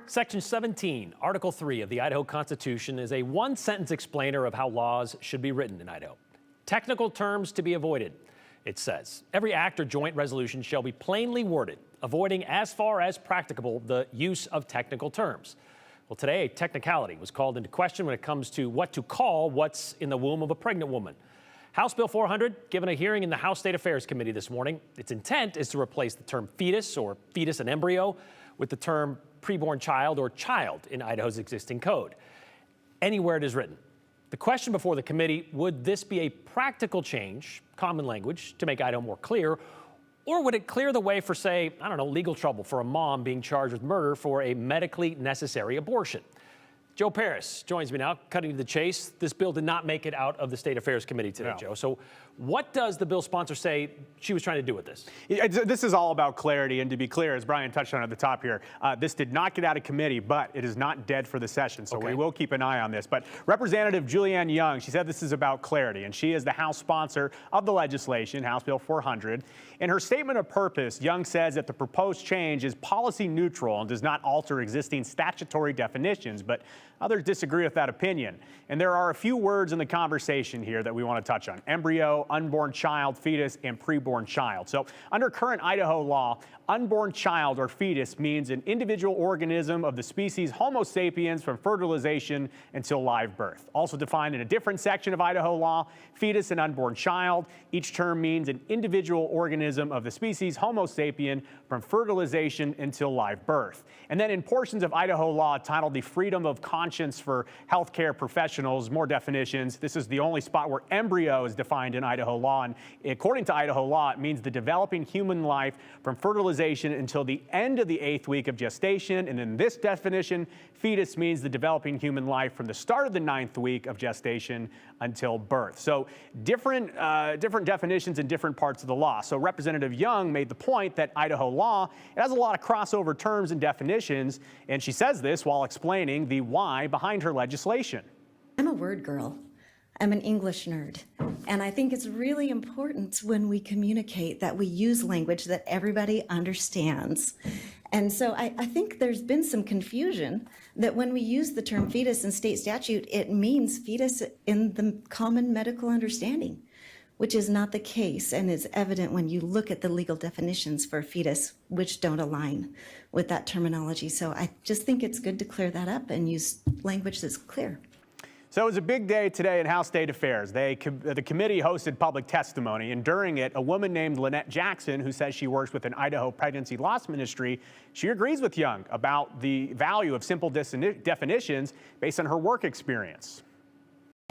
Section 17, Article 3 of the Idaho Constitution is a one-sentence explainer of how laws should be written in Idaho. Technical terms to be avoided. It says, every act or joint resolution shall be plainly worded, avoiding as far as practicable the use of technical terms. Well, today, a technicality was called into question when it comes to what to call what's in the womb of a pregnant woman. House Bill 400 given a hearing in the House State Affairs Committee this morning. Its intent is to replace the term fetus or fetus and embryo with the term preborn child or child in Idaho's existing code, anywhere it is written. The question before the committee, would this be a practical change, common language, to make Idaho more clear, or would it clear the way for, say, I don't know, legal trouble for a mom being charged with murder for a medically necessary abortion? Joe Paris joins me now, cutting to the chase. This bill did not make it out of the State Affairs Committee today, Joe. So what does the bill sponsor say she was trying to do with this? This is all about clarity. And to be clear, as Brian touched on at the top here, this did not get out of committee, but it is not dead for the session. So we will keep an eye on this. But Representative Julianne Young, she said this is about clarity. And she is the House sponsor of the legislation, House Bill 400. In her statement of purpose, Young says that the proposed change is policy neutral and does not alter existing statutory definitions. But others disagree with that opinion. And there are a few words in the conversation here that we want to touch on: embryo, unborn child, fetus, and preborn child. So under current Idaho law, unborn child or fetus means an individual organism of the species Homo sapiens from fertilization until live birth. Also defined in a different section of Idaho law, fetus and unborn child, each term means an individual organism of the species Homo sapien from fertilization until live birth. And then in portions of Idaho law titled the Freedom of Conscience for Healthcare Professionals, more definitions. This is the only spot where embryo is defined in Idaho law. And according to Idaho law, it means the developing human life from fertilization until the end of the 8th week of gestation. And in this definition, fetus means the developing human life from the start of the 9th week of gestation until birth. So different definitions in different parts of the law. So Representative Young made the point that Idaho law, it has a lot of crossover terms and definitions, and she says this while explaining the why behind her legislation. I'm a word girl. I'm an English nerd. And I think it's really important when we communicate that we use language that everybody understands. And so I think there's been some confusion that when we use the term fetus in state statute, it means fetus in the common medical understanding, which is not the case and is evident when you look at the legal definitions for fetus, which don't align with that terminology. So I just think it's good to clear that up and use language that's clear. So it was a big day today in House State Affairs. The committee hosted public testimony, and during it, a woman named Lynette Jackson, who says she works with an Idaho pregnancy loss ministry, she agrees with Young about the value of simple definitions based on her work experience.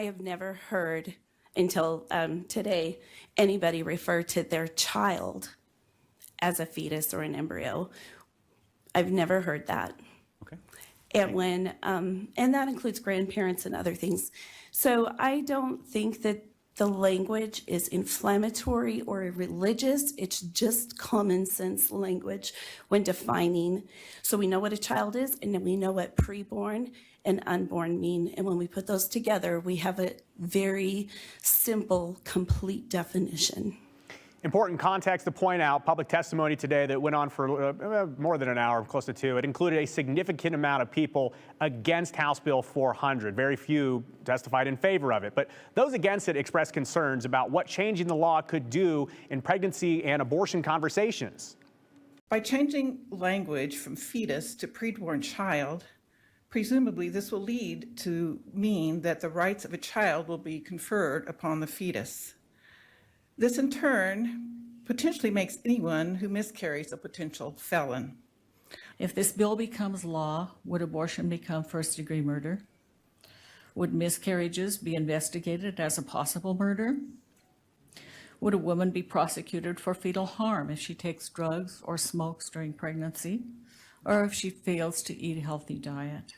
I have never heard until today anybody refer to their child as a fetus or an embryo. I've never heard that. Okay. And when and that includes grandparents and other things. So I don't think that the language is inflammatory or religious. It's just common sense language when defining. So we know what a child is, and then we know what preborn and unborn mean. And when we put those together, we have a very simple, complete definition. Important context to point out, public testimony today that went on for more than an hour, close to 2. It included a significant amount of people against House Bill 400. Very few testified in favor of it. But those against it expressed concerns about what changing the law could do in pregnancy and abortion conversations. By changing language from fetus to preborn child, presumably this will lead to mean that the rights of a child will be conferred upon the fetus. This, in turn, potentially makes anyone who miscarries a potential felon. If this bill becomes law, would abortion become first-degree murder? Would miscarriages be investigated as a possible murder? Would a woman be prosecuted for fetal harm if she takes drugs or smokes during pregnancy, or if she fails to eat a healthy diet?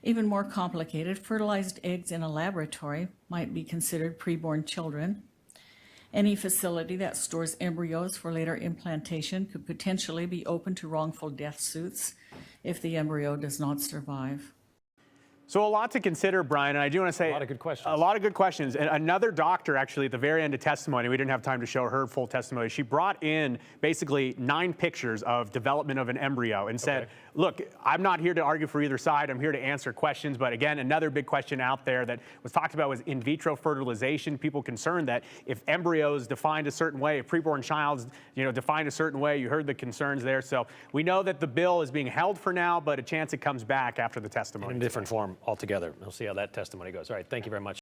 Even more complicated, fertilized eggs in a laboratory might be considered preborn children. Any facility that stores embryos for later implantation could potentially be open to wrongful death suits if the embryo does not survive. So a lot to consider, Brian, and I do want to say A lot of good questions. A lot of good questions. And another doctor, actually, at the very end of testimony, we didn't have time to show her full testimony. She brought in basically 9 pictures of development of an embryo and said, look, I'm not here to argue for either side. I'm here to answer questions. But again, another big question out there that was talked about was in vitro fertilization. People concerned that if embryos defined a certain way, if preborn child's defined a certain way, you heard the concerns there. So we know that the bill is being held for now, but a chance it comes back after the testimony. In a different form altogether. We'll see how that testimony goes. All right, thank you very much.